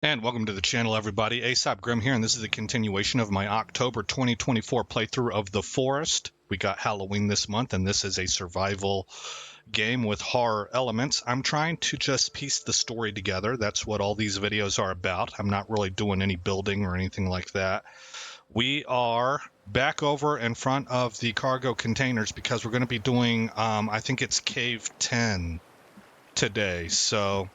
And welcome to the channel, everybody. Aesop Grim here, and this is a continuation of my October 2024 playthrough of The Forest. We got Halloween this month, and this is a survival game with horror elements. I'm trying to just piece the story together. That's what all these videos are about. I'm not really doing any building or anything like that. We are back over in front of the cargo containers because we're going to be doing, I think it's Cave 10 today, so...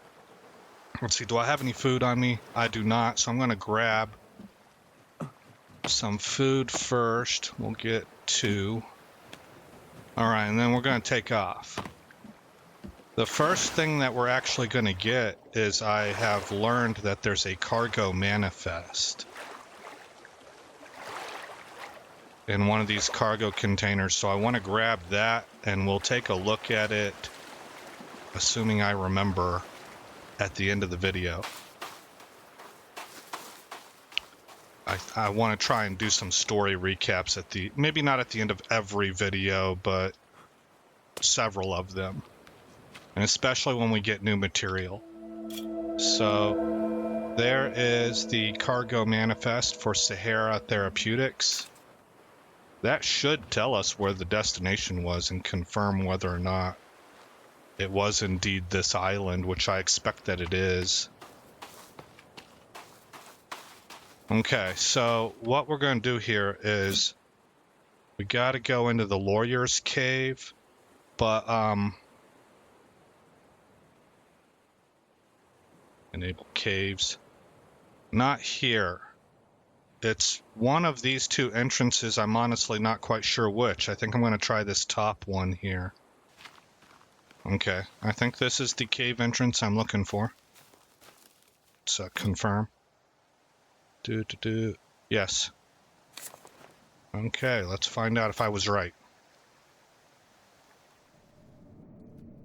Let's see, do I have any food on me? I do not, so I'm going to grab some food first. We'll get 2. All right, and then we're going to take off. The first thing that we're actually going to get is I have learned that there's a cargo manifest in one of these cargo containers, so I want to grab that, and we'll take a look at it, assuming I remember, at the end of the video. I want to try and do some story recaps at the, maybe not at the end of every video, but several of them. And especially when we get new material. So there is the cargo manifest for Sahara Therapeutics. That should tell us where the destination was and confirm whether or not it was indeed this island, which I expect that it is. Okay, so what we're going to do here is we got to go into the lawyer's cave, but enable caves. Not here. It's one of these two entrances. I'm honestly not quite sure which. I think I'm going to try this top one here. Okay, I think this is the cave entrance I'm looking for. Let's confirm. Yes. Okay, let's find out if I was right.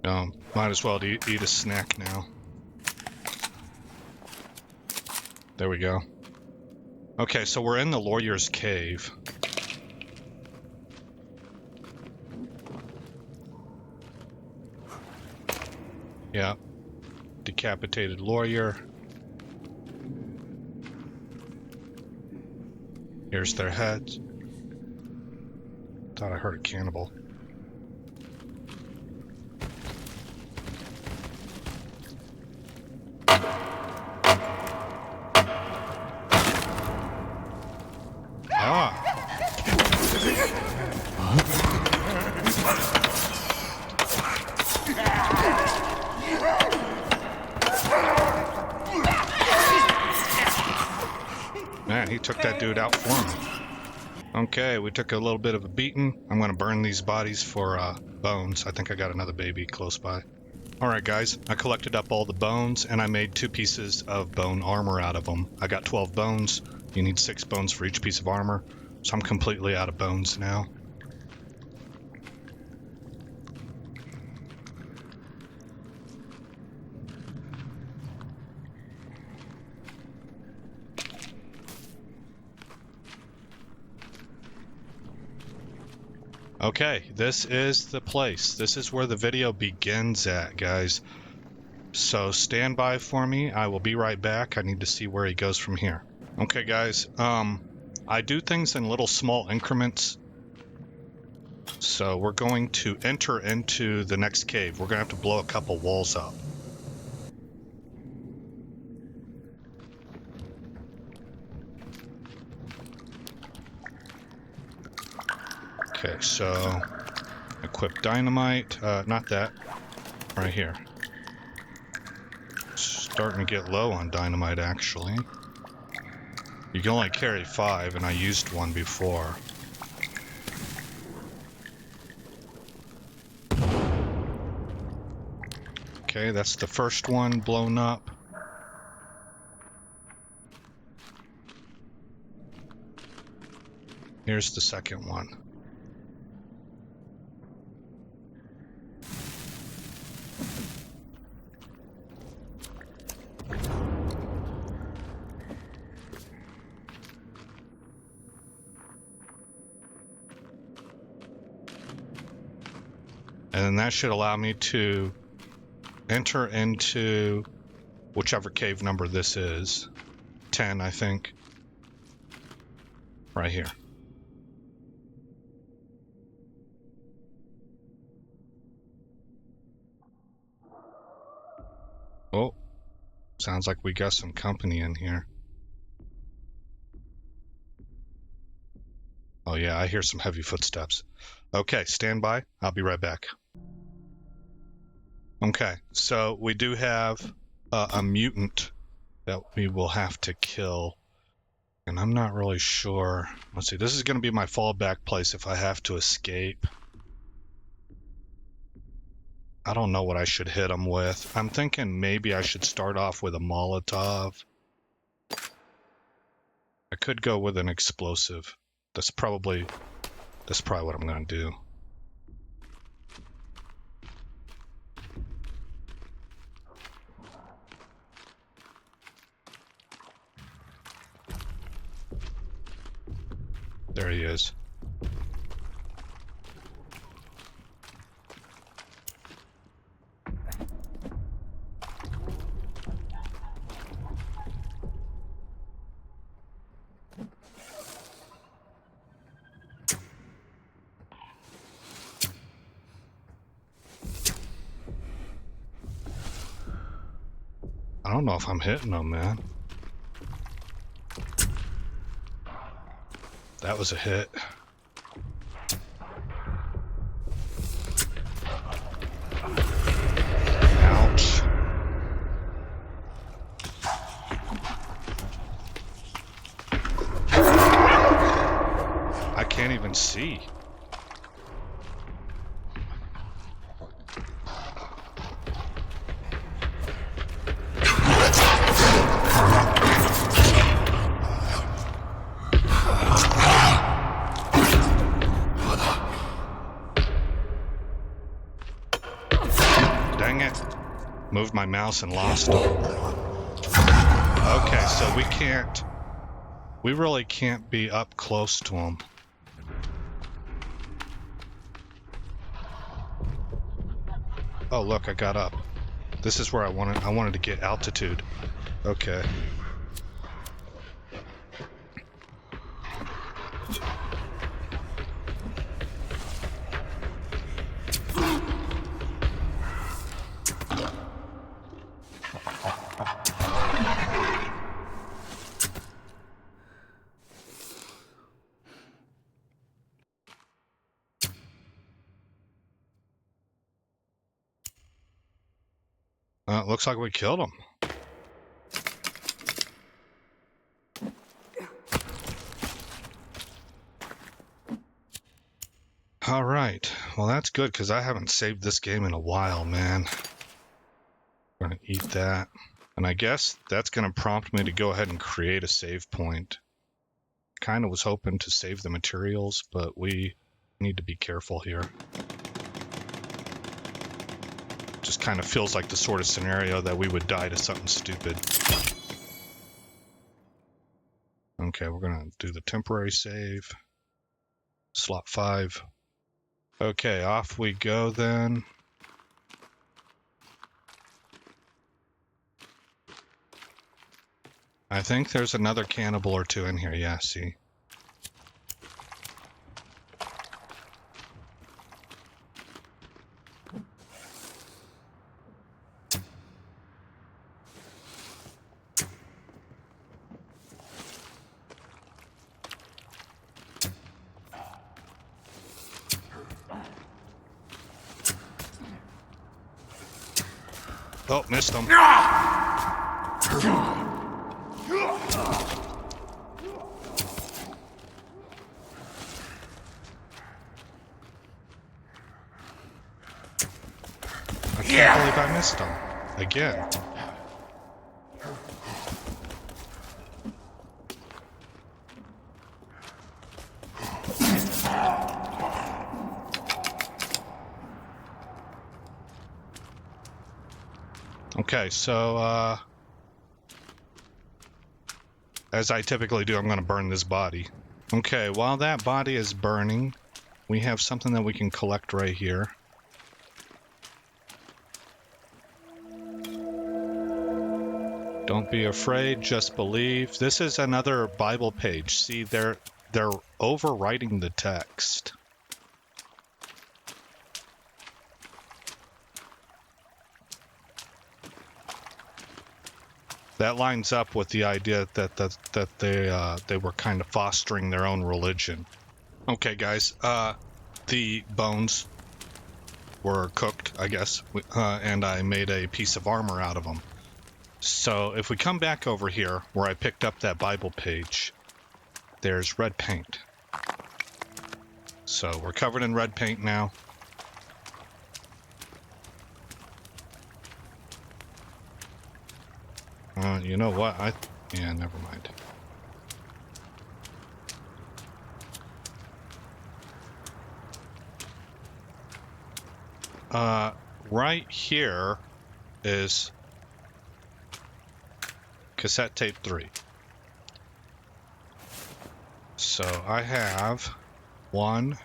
Might as well eat a snack now. There we go. Okay, so we're in the lawyer's cave. Yeah, decapitated lawyer. Here's their heads. Thought I heard a cannibal. Ah! Man, he took that dude out for me. Okay, we took a little bit of a beating. I'm going to burn these bodies for bones. I think I got another baby close by. Alright guys, I collected up all the bones and I made 2 pieces of bone armor out of them. I got 12 bones. You need 6 bones for each piece of armor. So I'm completely out of bones now. Okay, this is the place. This is where the video begins at, guys. So stand by for me. I will be right back. I need to see where he goes from here. Okay, guys. I do things in little small increments. So we're going to enter into the next cave. We're going to have to blow a couple walls up. Okay, so equip dynamite, not that, right here. Starting to get low on dynamite, actually. You can only carry 5, and I used one before. Okay, that's the first one blown up. Here's the second one. And then that should allow me to enter into whichever cave number this is. 10, I think. Right here. Oh, sounds like we got some company in here. Oh yeah, I hear some heavy footsteps. Okay, stand by. I'll be right back. Okay, so we do have a mutant that we will have to kill. And I'm not really sure. Let's see, this is going to be my fallback place if I have to escape. I don't know what I should hit him with. I'm thinking maybe I should start off with a Molotov. I could go with an explosive. That's probably what I'm going to do. There he is. I don't know if I'm hitting him, man. That was a hit. Ouch. I can't even see. Dang it. Moved my mouse and lost him. Okay, so we really can't be up close to him. Oh, look, I got up. This is where I wanted to get altitude. Okay. It looks like we killed him. All right. Well, that's good because I haven't saved this game in a while, man. I'm going to eat that. And I guess that's going to prompt me to go ahead and create a save point. Kind of was hoping to save the materials, but we need to be careful here. Just kind of feels like the sort of scenario that we would die to something stupid. Okay, we're going to do the temporary save. Slot 5. Okay, off we go then. I think there's another cannibal or two in here. Yeah, see. Oh, missed him. I can't believe I missed him. Again. Okay, so, as I typically do, I'm going to burn this body. Okay, while that body is burning, we have something that we can collect right here. Don't be afraid, just believe. This is another Bible page. See, they're overwriting the text. That lines up with the idea that they were kind of fostering their own religion. Okay, guys. The bones were cooked, I guess, and I made a piece of armor out of them. So if we come back over here where I picked up that Bible page, there's red paint. So we're covered in red paint now. You know what? Yeah, never mind. Right here is cassette tape 3. So I have 1,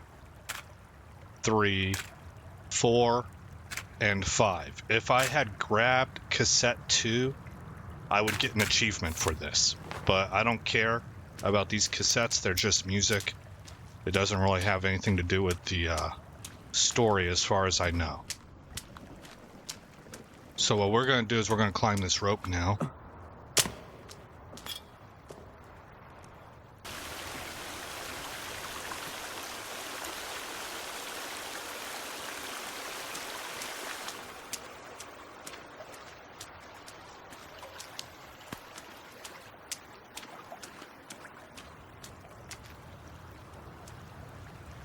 3, 4, and 5. If I had grabbed cassette 2, I would get an achievement for this. But I don't care about these cassettes. They're just music. It doesn't really have anything to do with the story as far as I know. So what we're going to do is we're going to climb this rope now.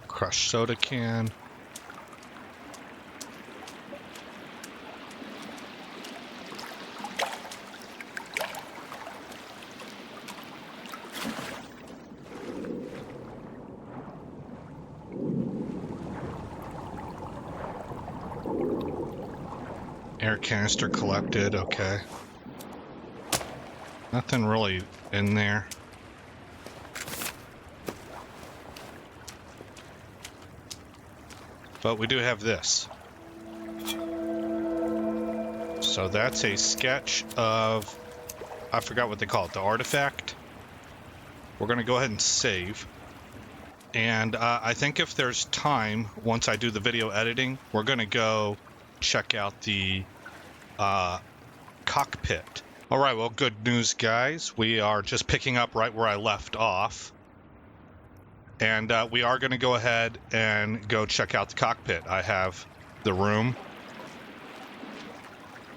Crushed soda can. Air canister collected, okay. Nothing really in there. But we do have this. So that's a sketch of, I forgot what they call it, the artifact. We're going to go ahead and save. And I think if there's time, once I do the video editing, we're going to go check out the cockpit. All right, well, good news, guys. We are just picking up right where I left off. And we are going to go ahead and go check out the cockpit. I have the room.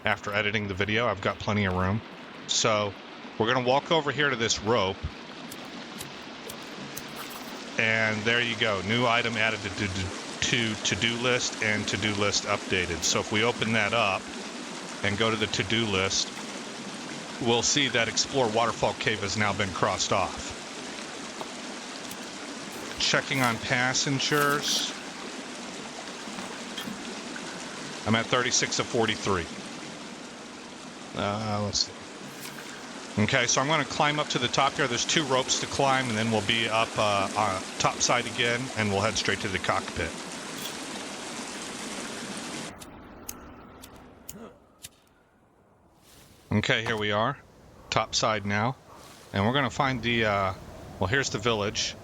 After editing the video, I've got plenty of room. So we're going to walk over here to this rope. And there you go. New item added to to-do list and to-do list updated. So if we open that up and go to the to-do list, we'll see that Explore Waterfall Cave has now been crossed off. Checking on passengers. I'm at 36 of 43. Let's see. Okay, so I'm going to climb up to the top here. There's 2 ropes to climb, and then we'll be up on top side again, and we'll head straight to the cockpit. Okay, here we are. Top side now. And we're going to find the, well, here's the village.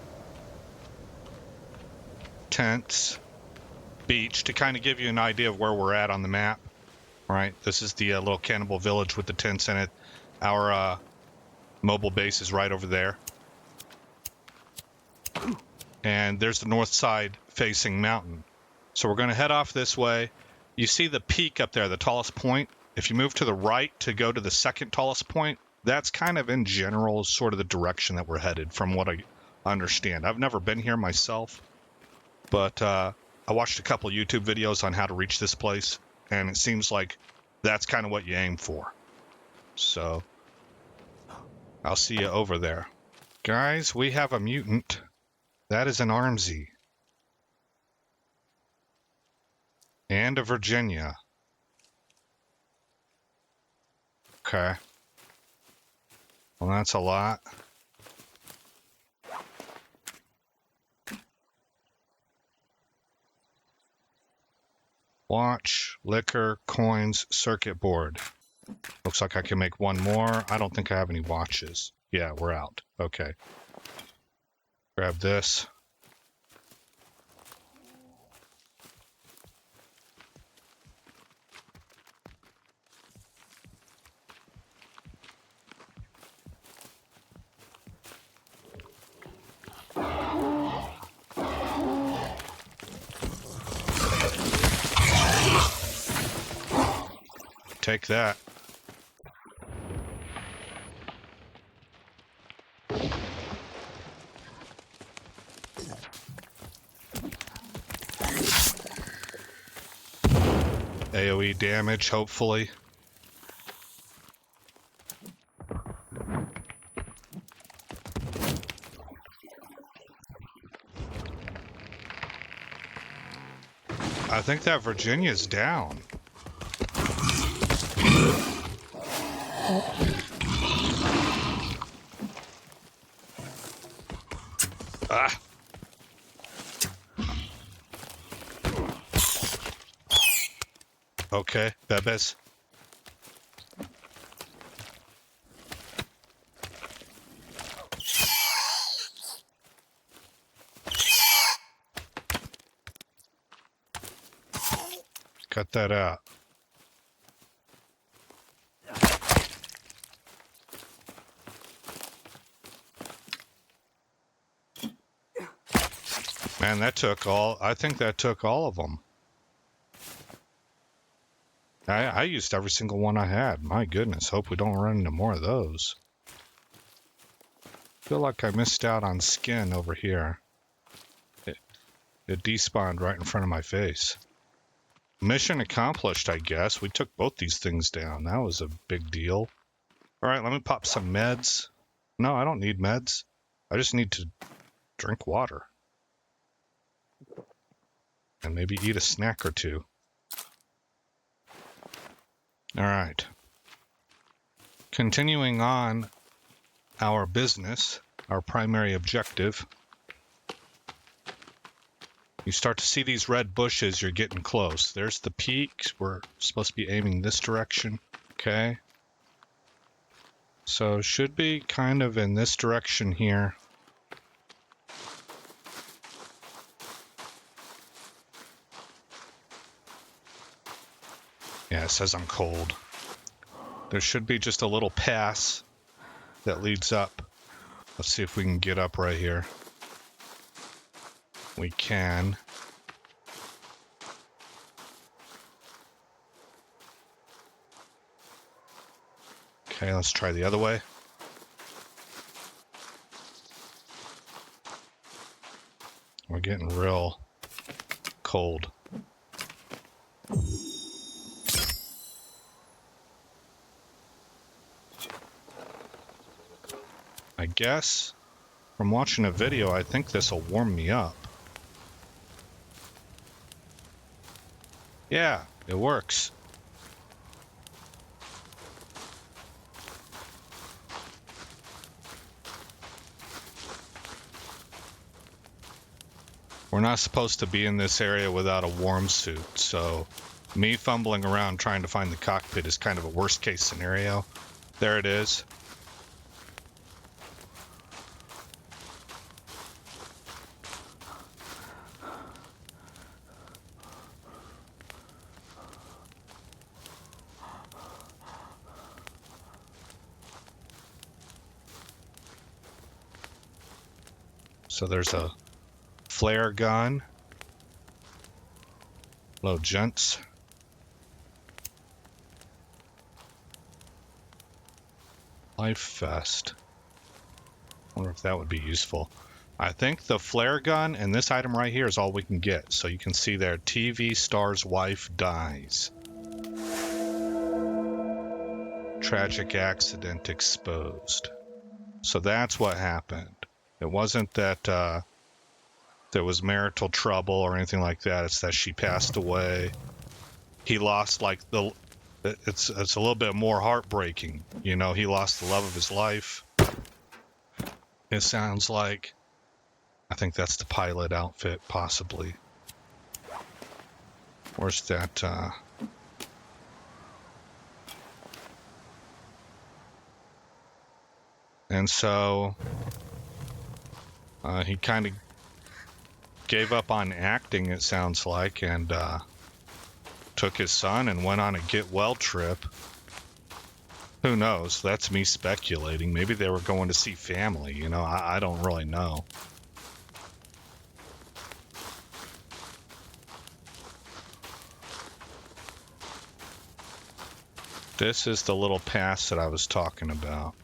Tents. Beach, to kind of give you an idea of where we're at on the map. Right, this is the little cannibal village with the tents in it. Our mobile base is right over there. And there's the north side facing mountain. So we're going to head off this way. You see the peak up there, the tallest point. If you move to the right to go to the second tallest point, that's kind of in general sort of the direction that we're headed from what I understand. I've never been here myself, but I watched a couple YouTube videos on how to reach this place, and it seems like that's kind of what you aim for. So I'll see you over there. Guys, we have a mutant. That is an Armsy. And a Virginia. Okay. Well, that's a lot. Watch, liquor, coins, circuit board. Looks like I can make one more. I don't think I have any watches. Yeah, we're out. Okay. Grab this. Take that. AoE damage, hopefully. I think that Virginia's down. Ah. Okay, Bebes. Cut that out. Man, that took all... I think that took all of them. I used every single one I had. My goodness, hope we don't run into more of those. Feel like I missed out on skin over here. It despawned right in front of my face. Mission accomplished, I guess. We took both these things down. That was a big deal. Alright, let me pop some meds. No, I don't need meds. I just need to drink water. And maybe eat a snack or two. Alright. Continuing on our business, our primary objective. You start to see these red bushes, you're getting close. There's the peak. We're supposed to be aiming this direction. Okay. So should be kind of in this direction here. Yeah, it says I'm cold. There should be just a little pass that leads up. Let's see if we can get up right here. We can. Okay, let's try the other way. We're getting real cold. I guess from watching a video, I think this will warm me up. Yeah, it works. We're not supposed to be in this area without a warm suit, so me fumbling around trying to find the cockpit is kind of a worst case scenario. There it is. So there's a flare gun. Hello, gents. Life vest. Wonder if that would be useful. I think the flare gun and this item right here is all we can get. So you can see there, TV star's wife dies. Tragic accident exposed. So that's what happened. It wasn't that there was marital trouble or anything like that. It's that she passed away. He lost like the... It's a little bit more heartbreaking. You know, he lost the love of his life. It sounds like... I think that's the pilot outfit, possibly. Where's that, And so he kind of gave up on acting, it sounds like, and took his son and went on a get well trip. Who knows? That's me speculating. Maybe they were going to see family, you know, I don't really know. This is the little pass that I was talking about.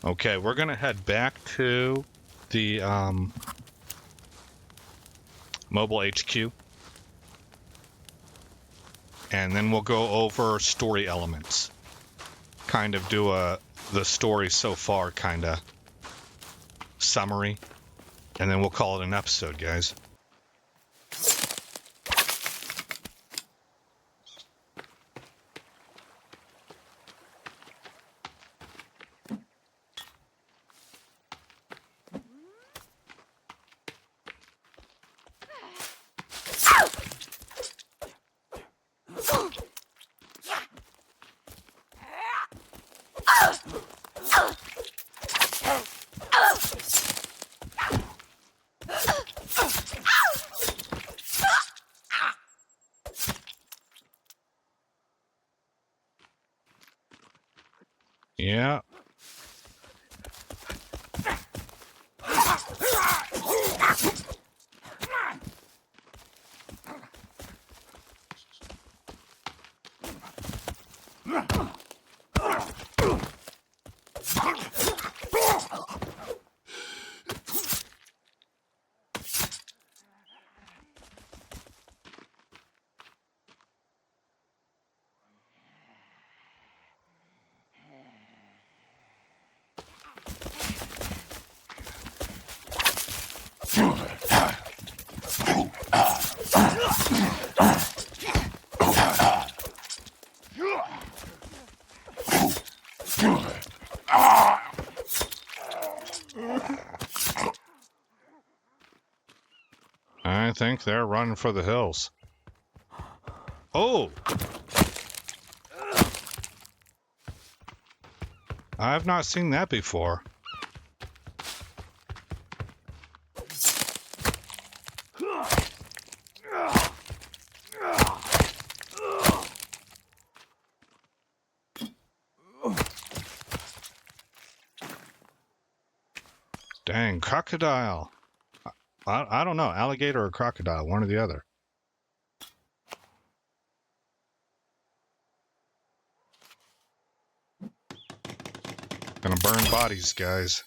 Okay, we're going to head back to the mobile HQ. And then we'll go over story elements. Kind of do the story so far kind of summary. And then we'll call it an episode, guys. Yeah. I think they're running for the hills. Oh! I've not seen that before. Dang, crocodile. I don't know, alligator or crocodile, one or the other. Gonna burn bodies, guys.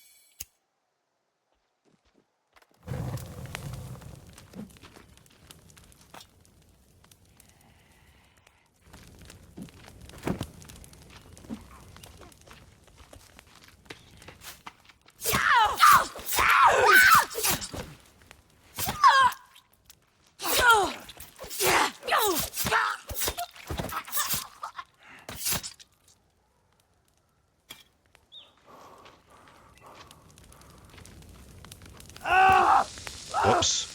Whoops.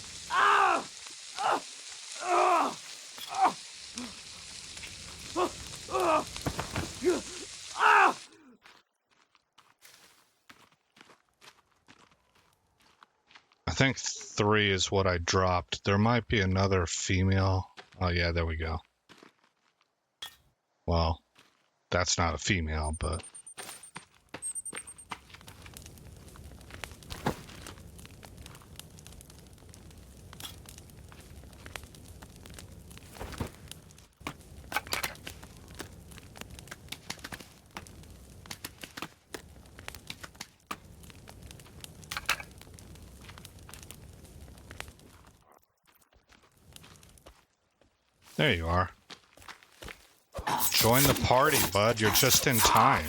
I think 3 is what I dropped. There might be another female. Oh yeah, there we go. Well, that's not a female, but... There you are. Join the party, bud. You're just in time.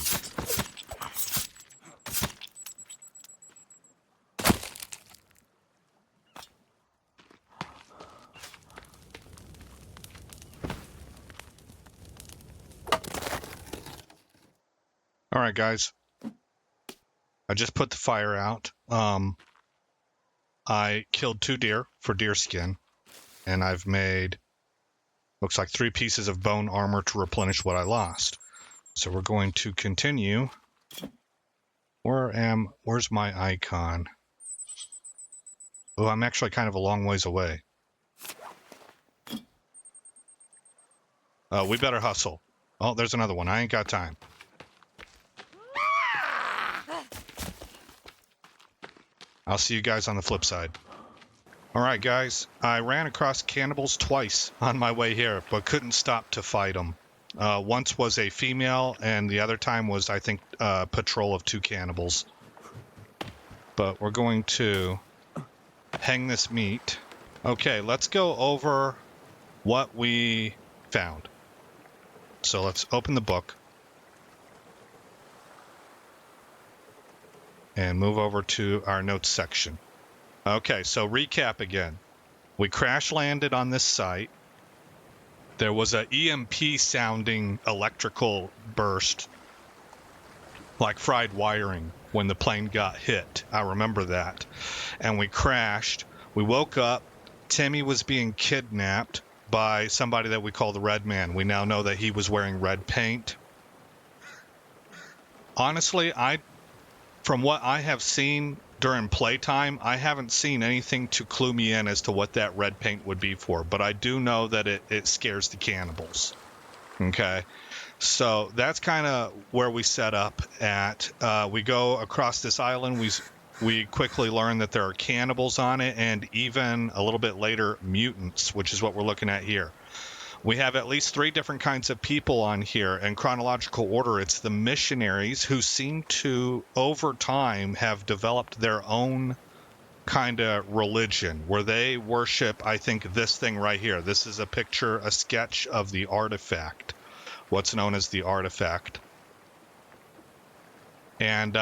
All right, guys. I just put the fire out. I killed 2 deer for deer skin, and I've made... Looks like 3 pieces of bone armor to replenish what I lost. So we're going to continue. Where's my icon? Oh, I'm actually kind of a long ways away. We better hustle. Oh, there's another one. I ain't got time. I'll see you guys on the flip side. All right, guys. I ran across cannibals twice on my way here, but couldn't stop to fight them. Once was a female, and the other time was, I think, a patrol of 2 cannibals. But we're going to hang this meat. Okay, let's go over what we found. So let's open the book and move over to our notes section. Okay, so recap again. We crash landed on this site. There was a EMP sounding electrical burst, like fried wiring, when the plane got hit. I remember that. And we crashed. We woke up. Timmy was being kidnapped by somebody that we call the Red Man. We now know that he was wearing red paint. Honestly, from what I have seen during playtime, I haven't seen anything to clue me in as to what that red paint would be for, but I do know that it scares the cannibals. Okay, so that's kind of where we set up at. We go across this island. We quickly learn that there are cannibals on it, and even a little bit later, mutants, which is what we're looking at here. We have at least 3 different kinds of people on here. In chronological order, it's the missionaries who seem to, over time, have developed their own kind of religion where they worship, I think, this thing right here. This is a sketch of the artifact, what's known as the artifact. And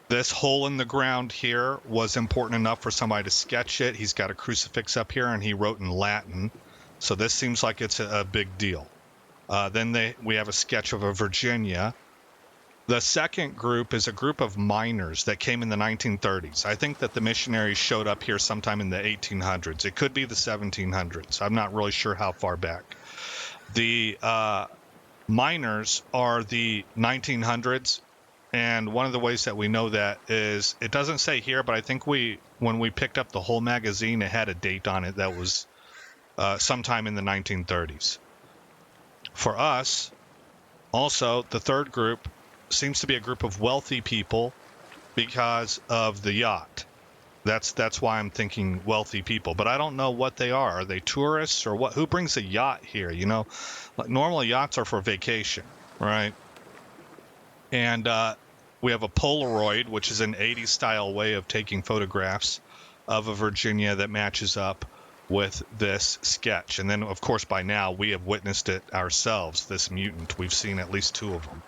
this hole in the ground here was important enough for somebody to sketch it. He's got a crucifix up here, and he wrote in Latin. So this seems like it's a big deal. Then we have a sketch of a Virginia. The second group is a group of miners that came in the 1930s. I think that the missionaries showed up here sometime in the 1800s. It could be the 1700s. I'm not really sure how far back. The miners are the 1900s. And one of the ways that we know that is, it doesn't say here, but I think when we picked up the whole magazine, it had a date on it that was sometime in the 1930s. For us, also, the third group seems to be a group of wealthy people because of the yacht. That's why I'm thinking wealthy people, but I don't know what they are. Are they tourists or what? Who brings a yacht here? You know, like normally yachts are for vacation, right? And we have a Polaroid, which is an 80s style way of taking photographs of a Virginia that matches up with this sketch. And then, of course, by now we have witnessed it ourselves, this mutant. We've seen at least 2 of them.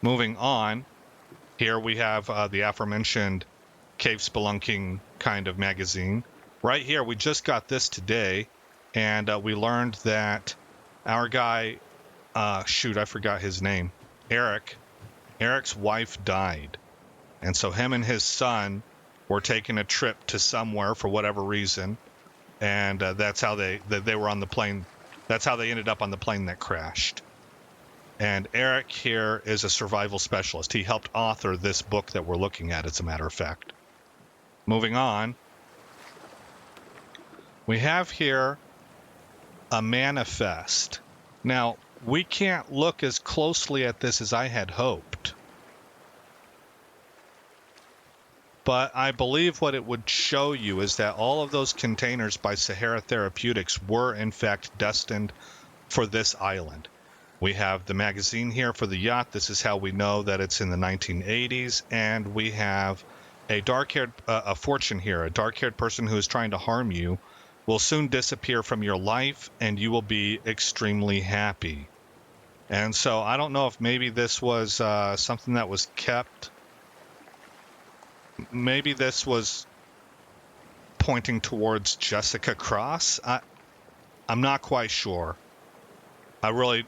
Moving on, here we have the aforementioned cave spelunking kind of magazine. Right here, we just got this today, and we learned that our guy, I forgot his name, Eric's wife died. And so him and his son were taking a trip to somewhere for whatever reason, and that's how they were on the plane. That's how they ended up on the plane that crashed. And Eric here is a survival specialist. He helped author this book that we're looking at, as a matter of fact. Moving on, we have here a manifest. Now, we can't look as closely at this as I had hoped, but I believe what it would show you is that all of those containers by Sahara Therapeutics were in fact destined for this island. We have the magazine here for the yacht. This is how we know that it's in the 1980s. And we have a a fortune here. A dark-haired person who is trying to harm you will soon disappear from your life, and you will be extremely happy. And so I don't know if maybe this was something that was kept. Maybe this was pointing towards Jessica Cross. I'm not quite sure. I really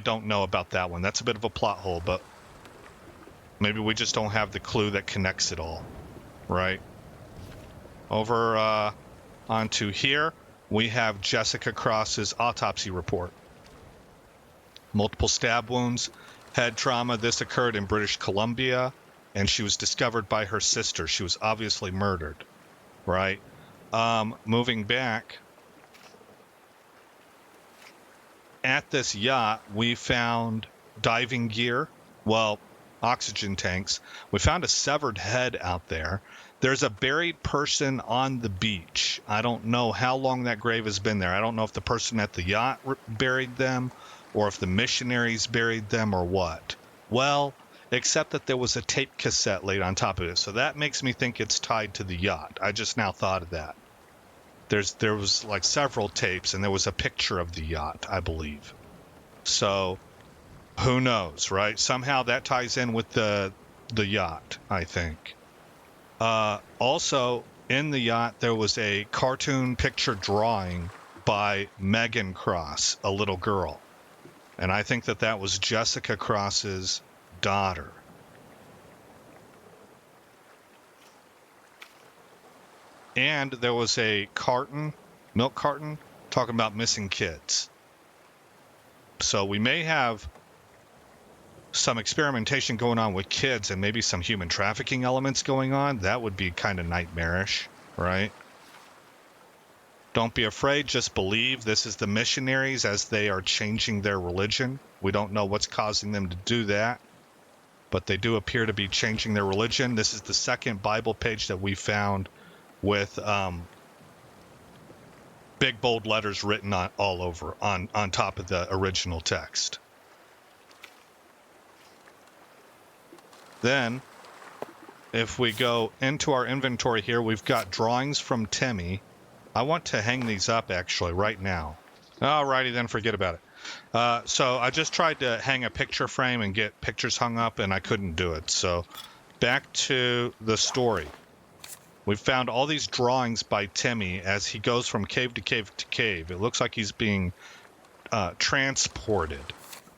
don't know about that one. That's a bit of a plot hole, but maybe we just don't have the clue that connects it all, right? Over onto here, we have Jessica Cross's autopsy report. Multiple stab wounds, head trauma. This occurred in British Columbia, and she was discovered by her sister. She was obviously murdered, right? Moving back, at this yacht, we found diving gear, well, oxygen tanks. We found a severed head out there. There's a buried person on the beach. I don't know how long that grave has been there. I don't know if the person at the yacht buried them or if the missionaries buried them or what. Well, except that there was a tape cassette laid on top of it. So that makes me think it's tied to the yacht. I just now thought of that. There was like several tapes, and there was a picture of the yacht, I believe. So who knows, right? Somehow that ties in with the yacht, I think. Also, in the yacht, there was a cartoon picture drawing by Megan Cross, a little girl. And I think that was Jessica Cross's daughter. And there was a milk carton, talking about missing kids. So we may have some experimentation going on with kids and maybe some human trafficking elements going on. That would be kind of nightmarish, right? Don't be afraid, just believe. This is the missionaries as they are changing their religion. We don't know what's causing them to do that, but they do appear to be changing their religion. This is the second Bible page that we found with big bold letters written all over on top of the original text. Then, if we go into our inventory here, we've got drawings from Timmy. I want to hang these up, actually, right now. Alrighty, then forget about it. So I just tried to hang a picture frame and get pictures hung up, and I couldn't do it. So back to the story. We found all these drawings by Timmy as he goes from cave to cave to cave. It looks like he's being transported.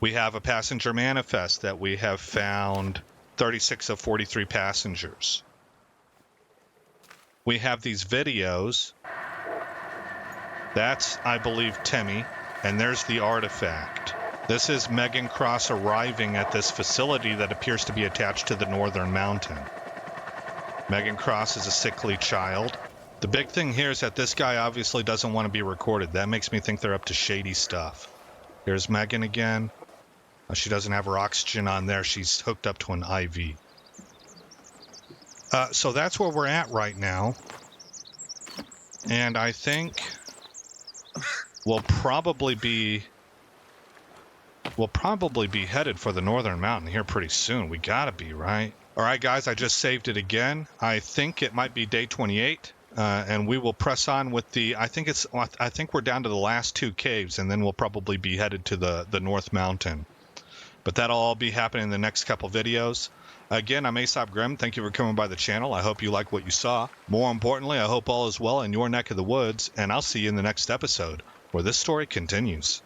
We have a passenger manifest that we have found 36 of 43 passengers. We have these videos. That's, I believe, Timmy. And there's the artifact. This is Megan Cross arriving at this facility that appears to be attached to the Northern Mountain. Megan Cross is a sickly child. The big thing here is that this guy obviously doesn't want to be recorded. That makes me think they're up to shady stuff. Here's Megan again. She doesn't have her oxygen on there. She's hooked up to an IV. So that's where we're at right now. And I think we'll probably be headed for the Northern Mountain here pretty soon. We gotta be, right? All right, guys, I just saved it again. I think it might be day 28, and we will press on with I think we're down to the last two caves, and then we'll probably be headed to the North Mountain. But that'll all be happening in the next couple videos. Again, I'm Aesop Grimm. Thank you for coming by the channel. I hope you like what you saw. More importantly, I hope all is well in your neck of the woods, and I'll see you in the next episode, where this story continues.